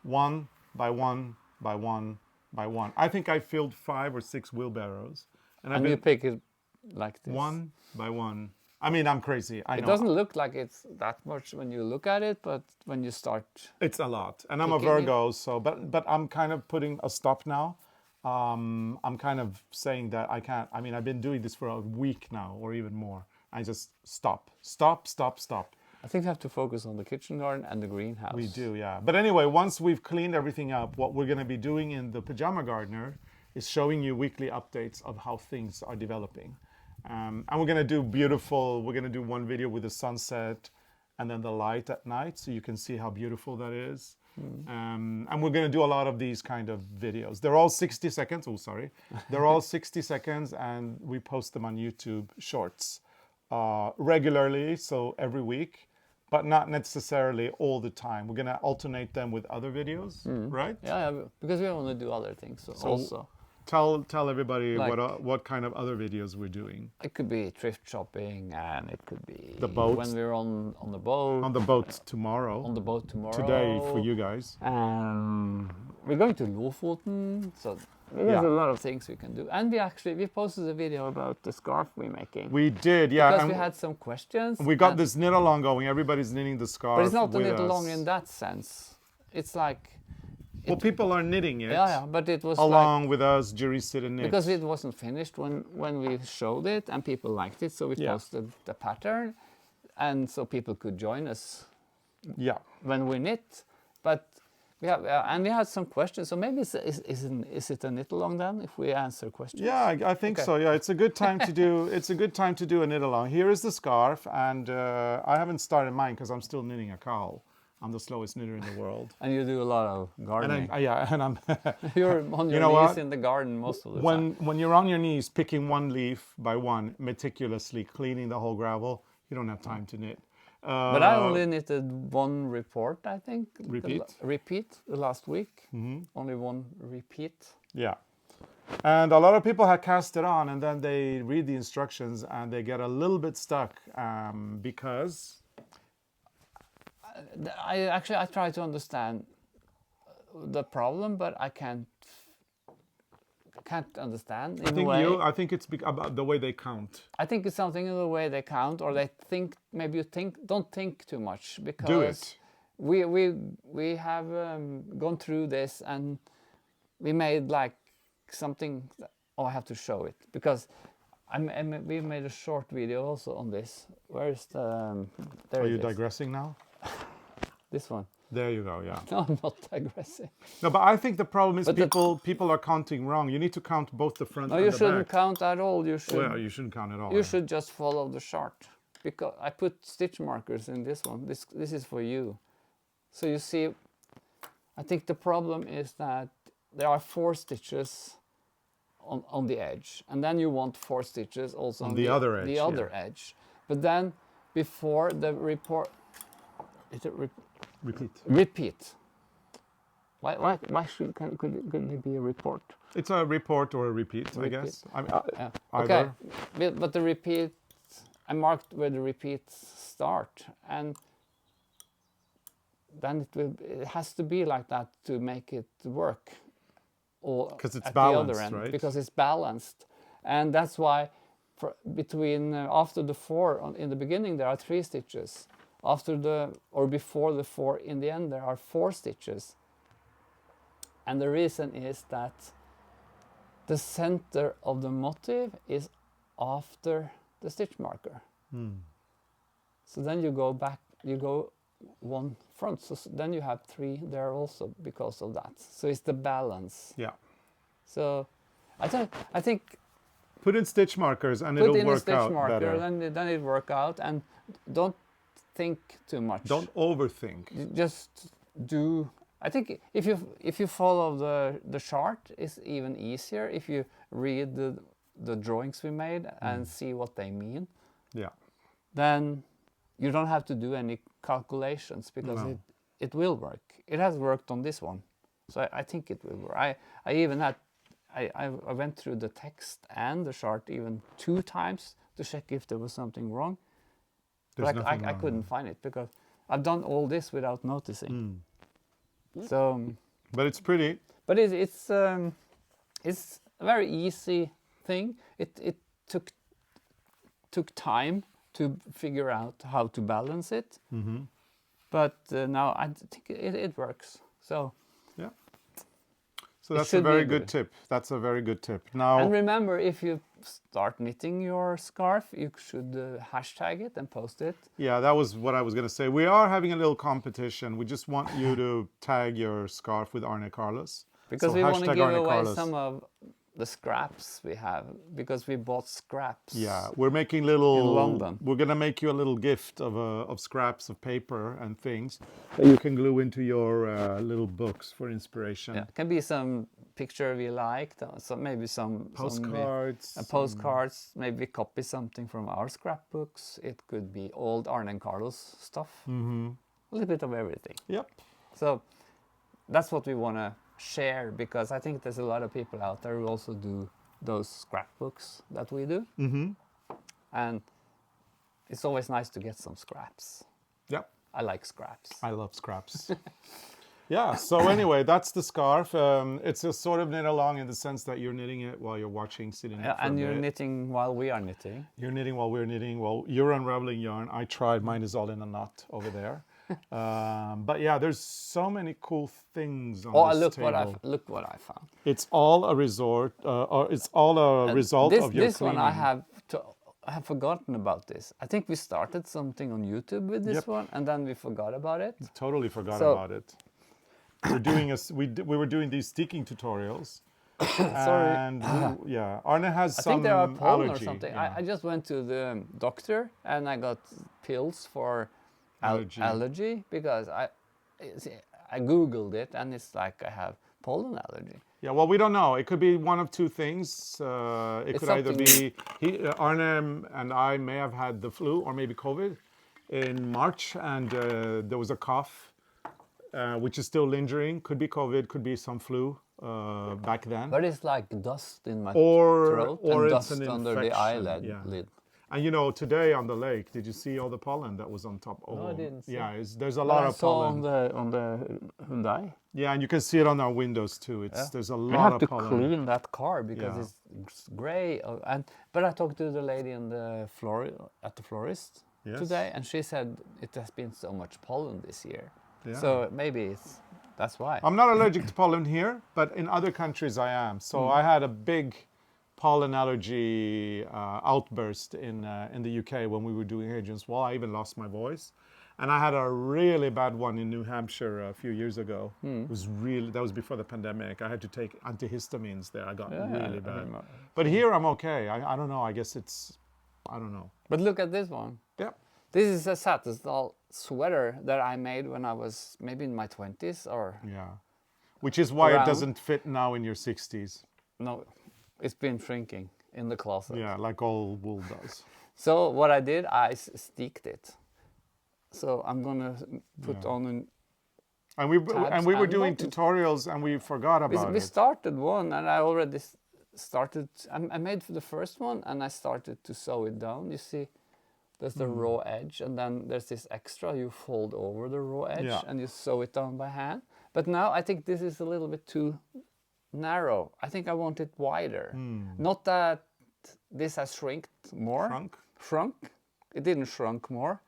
one by one by one by one. I think I filled 5 or 6 wheelbarrows. And I've And you been pick it like this. one by one. I mean, I'm crazy. I It know. doesn't look like it's that much when you look at it, but when you start, It's a lot. And I'm a Picking it. Virgo, so, but I'm kind of putting a stop now. I'm kind of saying that I can't. I mean, I've been doing this for a week now or even more. I just stop. I think you have to focus on the kitchen garden and the greenhouse. We do, yeah. But anyway, once we've cleaned everything up, what we're going to be doing in the Pajama Gardener is showing you weekly updates of how things are developing. And we're going to do we're going to do one video with the sunset and then the light at night so you can see how beautiful that is. And we're going to do a lot of these kind of videos. They're all 60 seconds. Oh, sorry. They're all 60 seconds and we post them on YouTube Shorts regularly, so every week, but not necessarily all the time. We're going to alternate them with other videos, right? Yeah, because we want to do other things also. Tell everybody Like- what kind of other videos we're doing. It could be thrift shopping, and it could be The boat. when we're on the boat. On the boat tomorrow. On the boat tomorrow. Today for you guys. We're going to Lofoten, so there's Yeah. a lot of things we can do. And we posted a video about the scarf we're making. We did, yeah. Because and we had some questions. we got and- this knit along going. Everybody's knitting the scarf. But it's not a with knit us. along in that sense. It's like, Well, people are knitting it yeah, but it was along with us. Jury sit and knit. because it wasn't finished when we showed it and people liked it, so we Yeah. posted the pattern, and so people could join us Yeah. when we knit. But we have and we had some questions, so maybe is it a knit along then if we answer questions? Yeah, I think Okay. so. Yeah, it's a good time to do. It's a good time to do a knit along. Here is the scarf, and I haven't started mine because I'm still knitting a cowl. I'm the slowest knitter in the world. And you do a lot of And gardening. I'm You're on your know knees what? in the garden most of the time. when you're on your knees picking one leaf by one, meticulously cleaning the whole gravel, you don't have time to knit. But I only knitted one report, I think. Repeat? The last week. Only one repeat. Yeah. And a lot of people have cast it on and then they read the instructions and they get a little bit stuck because I try to understand the problem, but I can't understand in a way. I think it's about the way they count. I think it's something in the way they count, or they think. Maybe don't think too much because Do it. we have gone through this and we made like something. Oh, I have to show it because we made a short video also on this. Where is the? There Are it you is. digressing now? This one. There you go, yeah. No, I'm not digressing. No, but I think the problem is But people are counting wrong. You need to count both the front No, and you the shouldn't back. count at all. You should. Well, you shouldn't count at all. You should just follow the chart, because I put stitch markers in this one. This is for you. So you see, I think the problem is that there are 4 stitches on the edge, and then you want 4 stitches also On the other edge, The other edge, but then before the report, repeat. Why couldn't it be a report? It's a report or a repeat, I guess. I mean, Yeah. either. Okay, but the repeat, I marked where the repeats start, and then it has to be like that to make it work. Because it's at balanced, the other end, right? Because it's balanced, and that's why after the 4 in the beginning there are 3 stitches. Before the 4 in the end there are 4 stitches. And the reason is that the center of the motif is after the stitch marker. So then you go back, you go one front. So then you have 3 there also because of that. So it's the balance. Yeah. So I think Put in stitch markers and put it'll in a work stitch out marker, better. then it work out, and don't think too much. Don't overthink. Just do. I think if you follow the chart, it's even easier if you read the drawings we made and see what they mean. Yeah. Then you don't have to do any calculations because No. it will work. It has worked on this one, so I think it will work. I even had I went through the text and the chart even 2 times to check if there was something wrong. There's But nothing I wrong. couldn't find it because I've done all this without noticing. So, But it's pretty. but it's a very easy thing. It took time to figure out how to balance it. But now I think it works. So Yeah. So It that's a should be very good good. tip. That's a very good tip. Now, and remember, if you start knitting your scarf, you should hashtag it and post it. yeah, that was what I was going to say. We are having a little competition. We just want you to tag your scarf with ARNE CARLOS. Because So we want to hashtag give ARNE away CARLOS. some of the scraps we have, because we bought scraps. Yeah, we're making little. In London. We're gonna make you a little gift of scraps of paper and things that you can glue into your little books for inspiration. Yeah, can be some picture we liked, so maybe some Postcards. postcards. Maybe we copy something from our scrapbooks. It could be old ARNE and Carlos stuff. A little bit of everything. Yep. So that's what we want to share, because I think there's a lot of people out there who also do those scrapbooks that we do. And it's always nice to get some scraps. Yep. I like scraps. I love scraps. Yeah. So anyway, that's the scarf. It's a sort of knit along in the sense that you're knitting it while you're watching, sitting. Yeah, for a and you're bit. knitting while we are knitting. You're knitting while we're knitting. Well, you're unraveling yarn. I tried. Mine is all in a knot over there. But yeah, there's so many cool things on Oh, this look table. look what I found. It's all a resort, or it's all a result of your This cleaning. one I have forgotten about this. I think we started something on YouTube with this Yep. one, and then we forgot about it. Totally forgot So- about it. We're doing we were doing these sticking tutorials. Sorry. And yeah, Arne has I some think there are pollen allergy. or something. Yeah. I just went to the doctor and I got pills for allergy because I googled it and it's like I have pollen allergy. Yeah, well, we don't know. It could be one of 2 things. It It's could either something- be Arne and I may have had the flu or maybe COVID in March, and there was a cough, which is still lingering. Could be COVID, could be some flu back then. But it's like dust in my Or throat or and it's dust an under the infection, eyelid yeah. lid. And you know, today on the lake, did you see all the pollen that was on top? No, I didn't see. Yeah, there's a But lot I of saw pollen. on the Hyundai. Yeah, and you can see it on our windows too. There's a We lot have of to pollen. clean that car because Yeah. it's gray. But I talked to the lady in the at the florist Yes. today, and she said it has been so much pollen this year. Yeah. So maybe that's why. I'm not allergic to pollen here, but in other countries I am. So I had a big pollen allergy outburst in the UK when we were doing Agents Wall. I even lost my voice. And I had a really bad one in New Hampshire a few years ago. It was that was before the pandemic. I had to take antihistamines there. I got really bad. But here I'm okay. I don't know. I guess I don't know. But look at this one. Yeah. This is a satin sweater that I made when I was maybe in my 20s or Yeah. Which is why it Around. doesn't fit now in your 60s. no, it's been shrinking in the closet. Yeah, like all wool does. So what I did, I sticked it. So I'm gonna put on an And we Tabs were and doing buttons. tutorials and we forgot about we it. started one and I already started. I made the first one and I started to sew it down. You see, there's the raw edge and then there's this extra. You fold over the raw edge Yeah. and you sew it down by hand. But now I think this is a little bit too narrow. I think I want it wider. Not that this has shrinked more. Shrunk. It didn't shrunk more.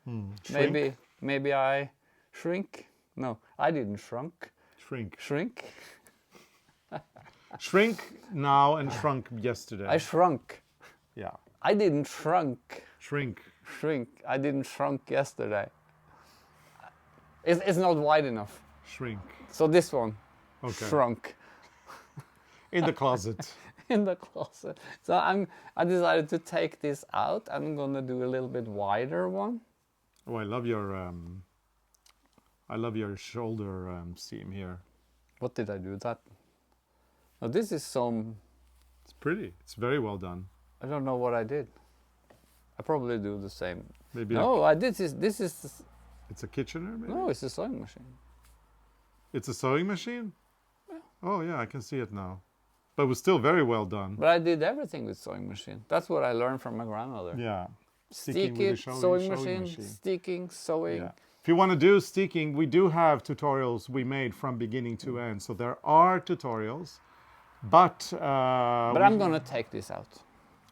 Shrink? Maybe I shrink. No, I didn't shrunk. Shrink. Shrink. Shrink now and shrunk yesterday. I shrunk. Yeah. I didn't shrunk. Shrink. Shrink. I didn't shrunk yesterday. It's not wide enough. Shrink. So this one Okay. shrunk In the closet. in the closet. So I decided to take this out. I'm gonna do a little bit wider one. Oh, I love your shoulder seam here. What did I do? That. Now this is some. It's pretty. It's very well done. I don't know what I did. I probably do the same. Maybe No, I did this. This is. it's a Kitchener, maybe? No, it's a sewing machine. It's a sewing machine? Yeah. Oh, yeah, I can see it now. But it was still very well done. But I did everything with sewing machine. That's what I learned from my grandmother. Yeah. Stick with the it, sewing machine, sticking, sewing. Yeah. If you want to do sticking, we do have tutorials we made from beginning to end. So there are tutorials, but I'm gonna take this out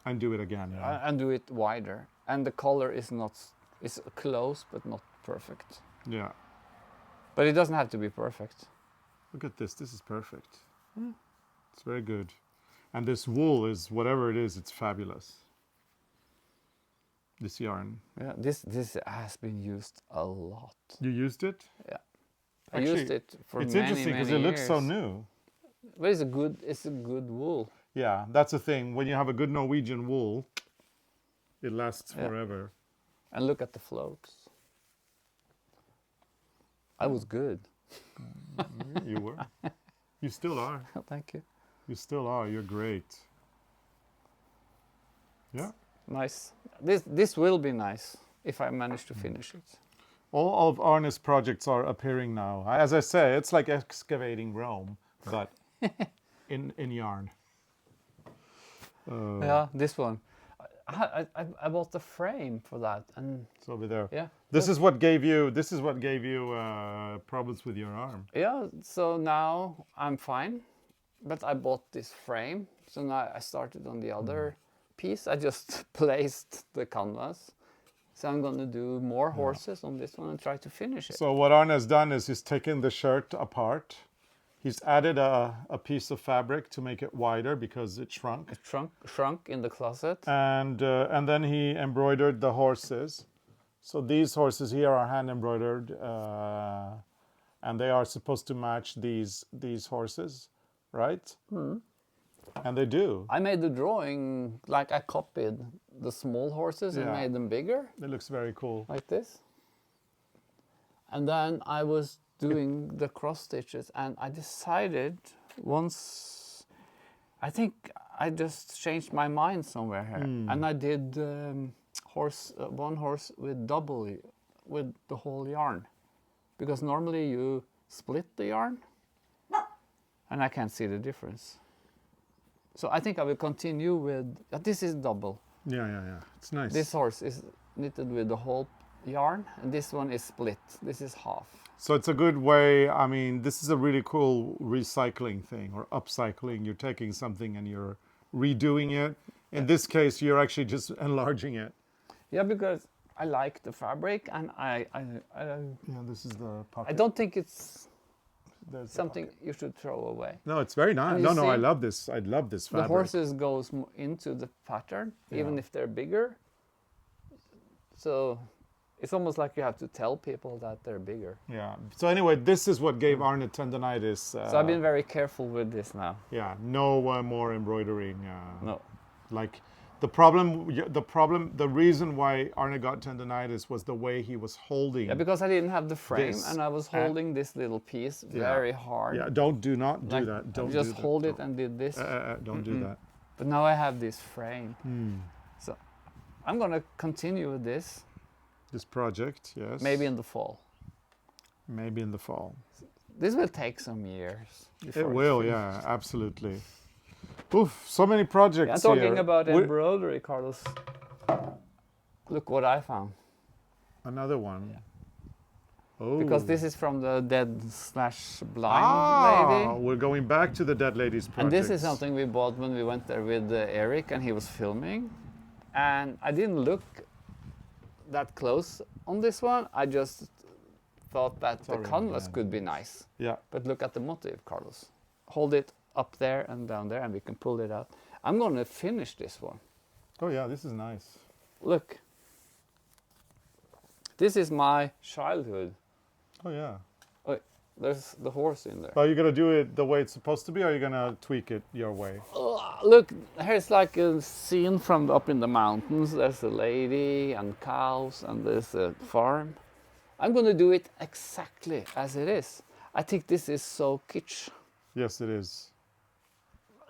and do it again. Yeah. and do it wider. And the color is it's close but not perfect. Yeah. But it doesn't have to be perfect. Look at this. This is perfect. It's very good. And this wool is whatever it is. It's fabulous. This yarn. Yeah, this has been used a lot. You used it? Yeah, Actually, I used it for it's many, interesting because many it looks so years. new. But it's a good wool. Yeah, that's the thing. When you have a good Norwegian wool, it lasts Yeah. forever. And look at the floats. I was good. You were. You still are. Thank you. You still are. You're great. Yeah. Nice. This will be nice if I manage to finish it. All of Arne's projects are appearing now. As I say, it's like excavating Rome, but in yarn. Yeah, this one. I bought the frame for that, and It's over there. yeah. This is what gave you problems with your arm. Yeah, so now I'm fine, but I bought this frame, so now I started on the other piece. I just placed the canvas, so I'm gonna do more horses on this one and try to finish it. So what Arne has done is he's taken the shirt apart. He's added a piece of fabric to make it wider because it shrunk. It shrunk in the closet. And then he embroidered the horses. So these horses here are hand embroidered, and they are supposed to match these horses, right? And they do. I made the drawing, like I copied the small horses and Yeah. made them bigger, It looks very cool. like this. And then I was doing the cross stitches, and I decided once, I think I just changed my mind somewhere here, and I did one horse with with the whole yarn, because normally you split the yarn, and I can't see the difference. So I think I will continue with this is double. Yeah. It's nice. This horse is knitted with the whole yarn, and this one is split. This is half. So it's a good way. I mean, this is a really cool recycling thing or upcycling. You're taking something and you're redoing it. In this case, you're actually just enlarging it. Yeah, because I like the fabric, and Yeah, this is the pocket. I don't think it's There's the something you should throw away. pocket. No, it's very nice. And you No, I see, love this. I love this The fabric. horses goes into the pattern, even Yeah. if they're bigger. So it's almost like you have to tell people that they're bigger. Yeah. So anyway, this is what gave Arne tendonitis. So I've been very careful with this now. Yeah. No more embroidering. No. Like the reason why Arne got tendonitis was the way he was holding. Yeah, because I didn't have the frame, This, and I was holding this little piece very hard. Yeah. Do not do Like, that. Don't I just do that. hold it and did this. Don't do that. But now I have this frame. So I'm gonna continue with this, This project, yes. maybe in the fall. Maybe in the fall. This will take some years. It before will, it's yeah, absolutely. Oof, so many projects finished. Yeah, talking here. about We- embroidery, Carlos. Look what I found. Another one. Yeah. Oh. Because this is from the dead/blind lady. We're going back to the Dead Ladies project. And this is something we bought when we went there with Eric, and he was filming. And I didn't look that close on this one. I just thought that Sorry, the canvas yeah. could be nice. Yeah. But look at the motif, Carlos. Hold it up there and down there, and we can pull it out. I'm going to finish this one. Oh yeah, this is nice. Look. This is my childhood. Oh yeah. Oh, there's the horse in there. Are you gonna do it the way it's supposed to be, or are you gonna tweak it your way? Look, here's like a scene from up in the mountains. There's a lady and cows, and there's a farm. I'm gonna do it exactly as it is. I think this is so kitsch. Yes, it is.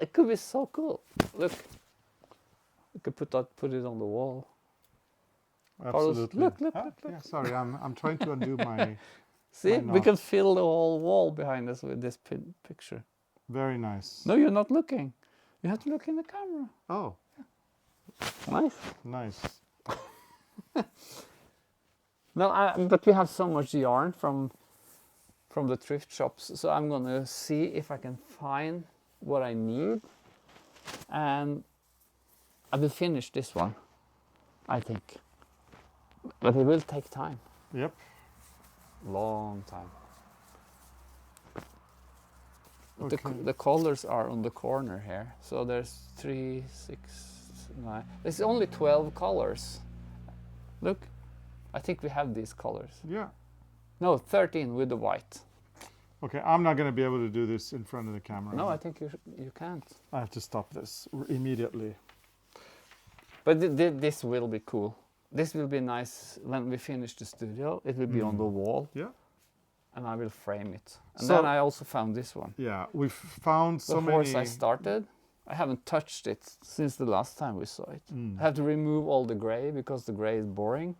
It could be so cool. Look, you could put it on the wall. Carlos, Absolutely. look. Yeah, sorry, I'm trying to undo my. See, Why we not? can fill the whole wall behind us with this picture. Very nice. No, you're not looking. You have to look in the camera. Oh, Nice. nice. No, but we have so much yarn from the thrift shops, so I'm gonna see if I can find what I need, and I will finish this one, I think. But it will take time, Yep. long time. But Okay. the colors are on the corner here, so there's 3, 6, 9. There's only 12 colors. Look, I think we have these colors. Yeah. No, 13 with the white. Okay, I'm not going to be able to do this in front of the camera. No, I think you can't. I have to stop this immediately. But this will be cool. This will be nice when we finish the studio. It will be on the wall, Yeah. and I will frame it. And So- then I also found this one. Yeah, we've found so The horse many. I started, I haven't touched it since the last time we saw it. Mm. I have to remove all the gray because the gray is boring.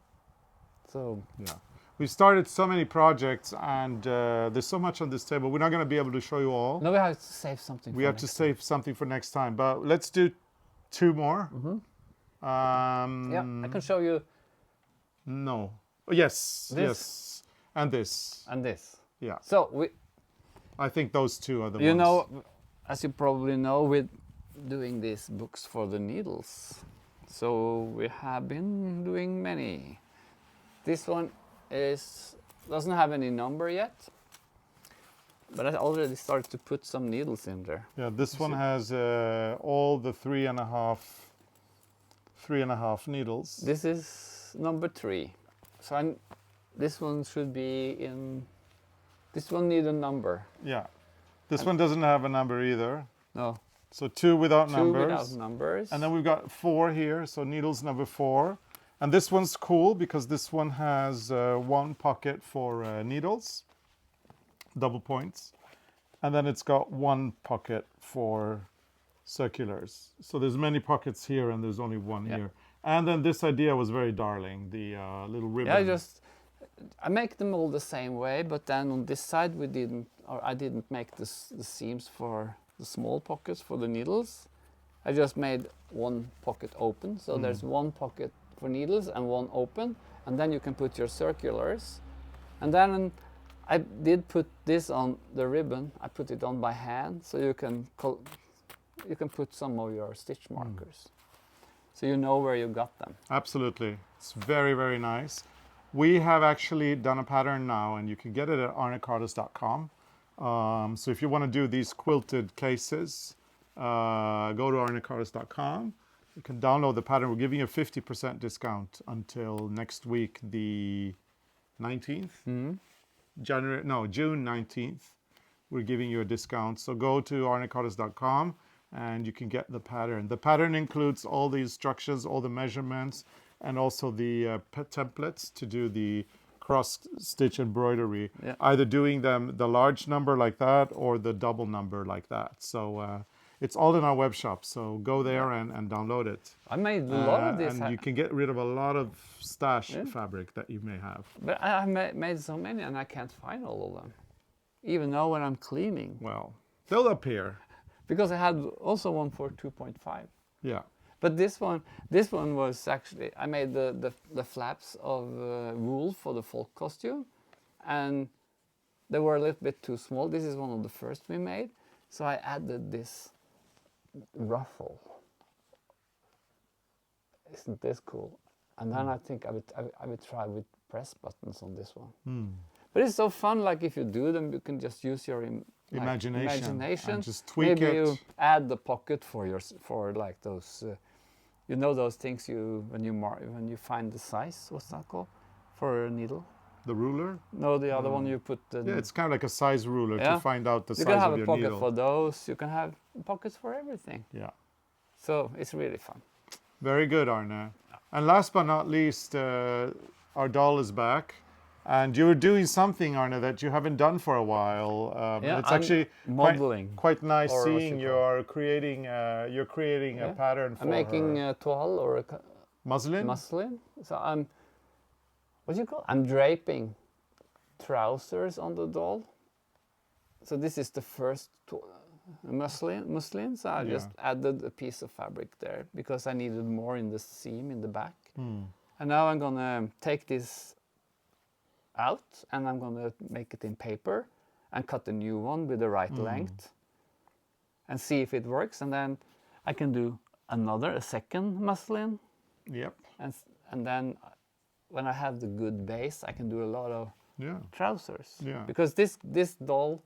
So Yeah. We started so many projects, and there's so much on this table. We're not going to be able to show you all. now we have to save something. We for have to next save something for next time. But let's do 2 more. time. Yeah, I can show you No. Oh, yes. This. Yes. And this. and this. Yeah. So I think those two are the you ones. know, as you probably know, we're doing these books for the needles. So we have been doing many. This one doesn't have any number yet, but I already started to put some needles in there. Yeah, this one has all the 3.5 needles. This is number 3. So this one should be in. This one need a number. Yeah. This one doesn't have a number either. No, So 2 without 2 numbers. without numbers. And then we've got 4 here, so needles number 4. And this one's cool because this one has 1 pocket for needles, double points. And then it's got 1 pocket for circulars. So there's many pockets here and there's only 1 Yeah. here. And then this idea was very darling, the little ribbon. Yeah, I make them all the same way, but then on this side I didn't make the seams for the small pockets for the needles. I just made 1 pocket open, so there's 1 pocket for needles and 1 open, and then you can put your circulars. And then I did put this on the ribbon. I put it on by hand, so you can put some of your stitch markers, so you know where you got them. Absolutely. It's very, very nice. We have actually done a pattern now, and you can get it at ARNECARLOS.com. So if you want to do these quilted cases, go to ARNECARLOS.com. You can download the pattern. We're giving you a 50% discount until next week, the 19th. June 19th. We're giving you a discount. So go to ARNECARLOS.com and you can get the pattern. The pattern includes all the instructions, all the measurements, and also the templates to do the cross-stitch embroidery. Yeah. Either doing them the large number like that or the double number like that. So it's all in our web shop. So go there and download it. I made a lot of this, And you can get rid of a lot of stash Yeah. fabric that you may have. but I made so many, and I can't find all of them, even now when I'm cleaning. Well, they'll appear. Because I had also one for 2.5. Yeah. But this one was actually, I made the flaps of wool for the folk costume, and they were a little bit too small. This is one of the first we made, so I added this ruffle. Isn't this cool? And then I think I would try with press buttons on this one. But it's so fun, like if you do them, you can just use your Imagination. And just tweak Maybe it. you add the pocket for like those, those things when you find the size. What's that called? For a needle. The ruler? No, the other one you put the... Yeah, it's kind of like a size ruler Yeah. to find out the You size can have of a your pocket needle. for those. You can have pockets for everything. Yeah. So it's really fun. Very good, Arne. And last but not least, our doll is back. And you're doing something, Arne, that you haven't done for a while. Yeah, it's I'm actually modeling, quite nice or what seeing you call you're creating a pattern for I'm making her. a toile or a Muslin? muslin. So what do you call? I'm draping trousers on the doll. So this is the first muslin. So I just added a piece of fabric there because I needed more in the seam in the back. And now I'm gonna take this out and I'm gonna make it in paper and cut a new one with the right length and see if it works. And then I can do a second muslin. Yep. And then when I have the good base, I can do a lot of trousers. Yeah. Because this doll,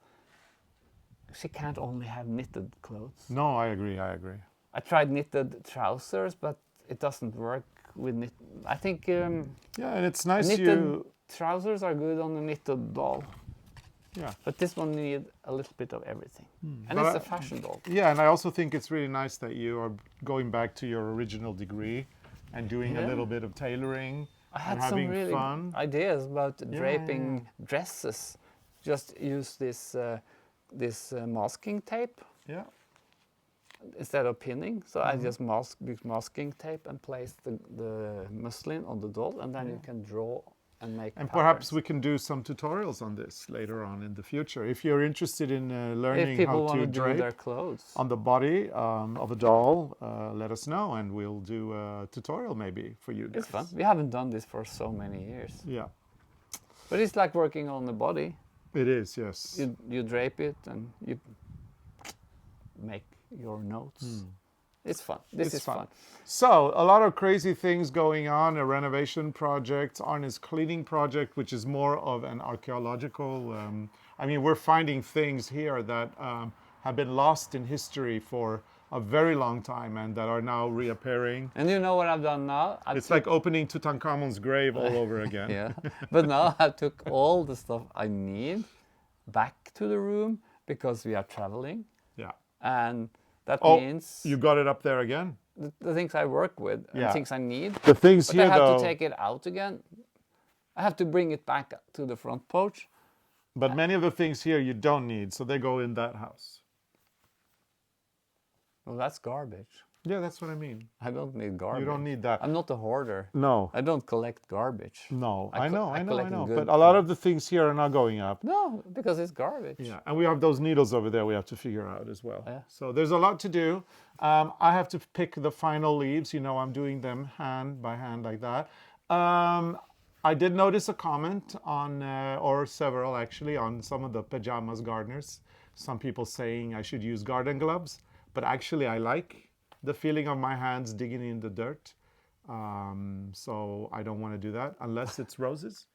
she can't only have knitted clothes. No, I agree. I tried knitted trousers, but it doesn't work with knit. I think Yeah, and it's nice knitted trousers are good on a knitted doll. Yeah. But this one needs a little bit of everything. And But it's a fashion doll. Yeah, and I also think it's really nice that you are going back to your original degree and doing a little bit of tailoring I had and some having really fun. ideas about draping dresses. Just use this masking tape Yeah. instead of pinning. So I just use masking tape and place the muslin on the doll, and then you can draw and make And patterns. perhaps we can do some tutorials on this later on in the future. If you're interested in if learning people how want to to do drape their clothes. on the body of a doll, let us know and we'll do a tutorial maybe for you guys. It's fun. We haven't done this for so many years. Yeah, But it's like working on the body. it is, yes. You drape it and you make your notes. It's fun. This is fun. So, a lot of crazy things going on, a renovation project, Arne's cleaning project, which is more of an archaeological, I mean, we're finding things here that have been lost in history for a very long time and that are now reappearing. And you know what I've done now? It's like opening Tutankhamun's grave all over again. Yeah. But now I took all the stuff I need back to the room because we are traveling. Yeah. And that Oh, means you got it up there again? the things I work with and things I need. The things But here, I have though, to take it out again. I have to bring it back to the front porch. but many of the things here you don't need, so they go in that house. Well, that's garbage. Yeah, that's what I mean. I don't need garbage. You don't need that. I'm not a hoarder. No. I don't collect garbage. No, I I know. collect But good a lot of the things here are not going up. No, because it's garbage. Yeah, and we have those needles over there we have to figure out as well. Yeah. So there's a lot to do. I have to pick the final leaves. You know, I'm doing them hand by hand like that. I did notice a comment on, or several actually, on some of the pajamas gardeners. Some people saying I should use garden gloves, but actually I like the feeling of my hands digging in the dirt. So I don't want to do that unless it's roses.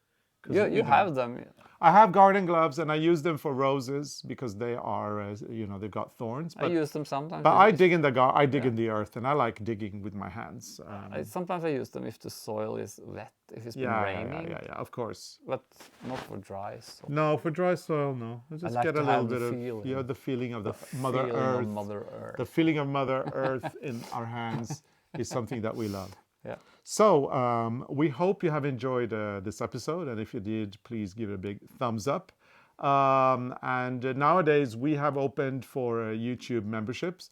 You have them. I have garden gloves and I use them for roses because they are, they've got thorns. I But, use them sometimes. but I dig in in the earth and I like digging with my hands. Sometimes I use them if the soil is wet, if it's been raining. Yeah, of course. But not for dry soil. No, for dry soil, no. I just like get a to little have bit the of feeling. the feeling of the Mother Feeling Earth. of Mother Earth. The feeling of Mother Earth in our hands is something that we love. Yeah. So we hope you have enjoyed this episode, and if you did, please give it a big thumbs up. And nowadays we have opened for YouTube memberships,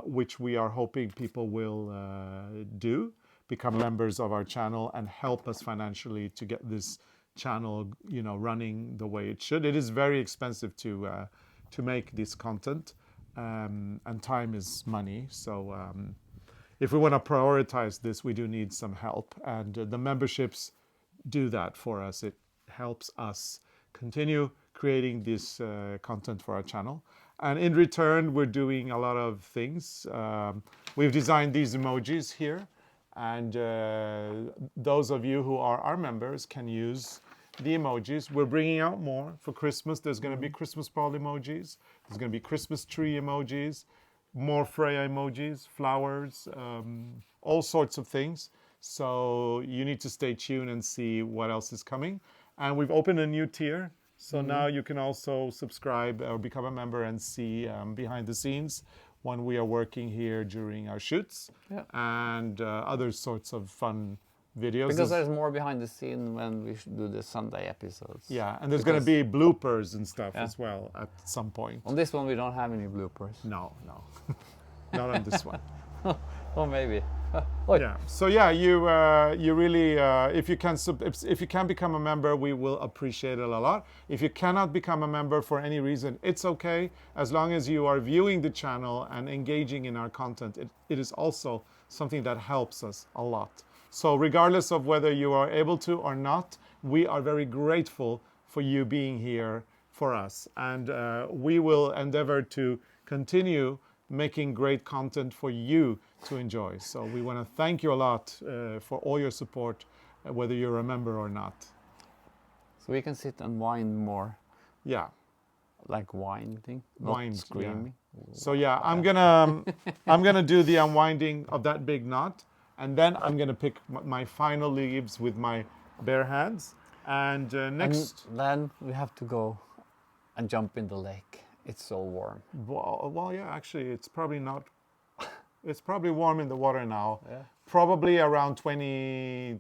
which we are hoping people will become members of our channel and help us financially to get this channel, running the way it should. It is very expensive to make this content, and time is money. So if we want to prioritize this, we do need some help, and the memberships do that for us. It helps us continue creating this content for our channel. And in return, we're doing a lot of things. We've designed these emojis here, and those of you who are our members can use the emojis. We're bringing out more for Christmas. There's going to be Christmas ball emojis. There's going to be Christmas tree emojis, more Freya emojis, flowers, all sorts of things. So you need to stay tuned and see what else is coming. And we've opened a new tier. So now you can also subscribe or become a member and see behind the scenes when we are working here during our shoots and other sorts of fun videos. Because there's more behind the scene when we do the Sunday episodes. Yeah, and there's going to be bloopers and stuff as well at some point. On this one, we don't have any bloopers. No. Not on this one. Or maybe. Yeah. So yeah, you really if you can become a member, we will appreciate it a lot. If you cannot become a member for any reason, it's okay, as long as you are viewing the channel and engaging in our content. It is also something that helps us a lot. So regardless of whether you are able to or not, we are very grateful for you being here for us, and we will endeavor to continue making great content for you to enjoy. So we want to thank you a lot for all your support, whether you're a member or not. So we can sit and whine more. Yeah. Like winding, Wind, not screaming. yeah. So yeah, I'm gonna do the unwinding of that big knot, and then I'm gonna pick my final leaves with my bare hands. And next, and then we have to go and jump in the lake. It's so warm. Well, yeah, actually, it's probably not. It's probably warm in the water now. Yeah. Probably around 22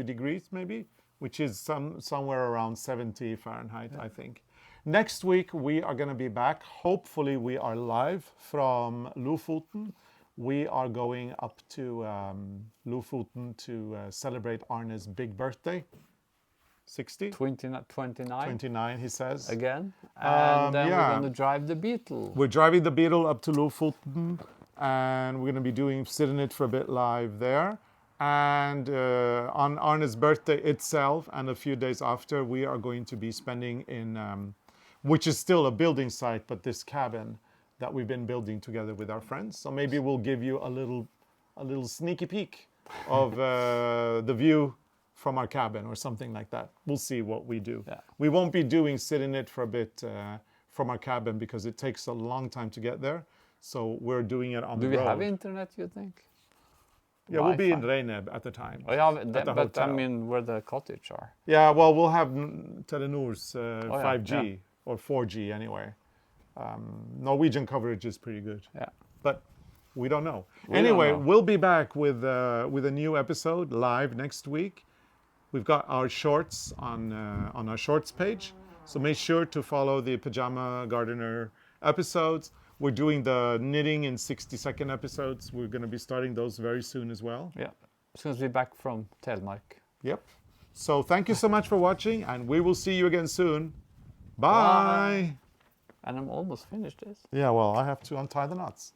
degrees, maybe, which is somewhere around 70 Fahrenheit, I think. Next week, we are going to be back. Hopefully, we are live from Lofoten. We are going up to Lofoten to celebrate Arne's big birthday. 60? 29. 29, he says. Again. And then yeah. we're going to drive the Beetle. We're driving the Beetle up to Lofoten, and we're going to be sitting it for a bit live there. And on Arne's birthday itself, and a few days after, we are going to be spending in, which is still a building site, but this cabin that we've been building together with our friends. So maybe we'll give you a little sneaky peek of the view from our cabin or something like that. We'll see what we do. Yeah. We won't be doing sit in it for a bit from our cabin because it takes a long time to get there. So we're doing it on the road. Do we have internet, you think? Yeah, we'll be in Reineb at the time. Oh, yeah, at the but hotel. I mean where the cottage are. Yeah, well, we'll have Telenor's 5G yeah. or 4G anyway. Norwegian coverage is pretty good. Yeah. But we don't know. We Anyway, don't know. we'll be back with a new episode live next week. We've got our shorts on our shorts page, so make sure to follow the Pajama Gardener episodes. We're doing the knitting in 60-second episodes. We're going to be starting those very soon as well. Yeah. As soon as we're back from Telemark. Yep. So thank you so much for watching, and we will see you again soon. Bye. And I'm almost finished this. Yeah, well, I have to untie the knots.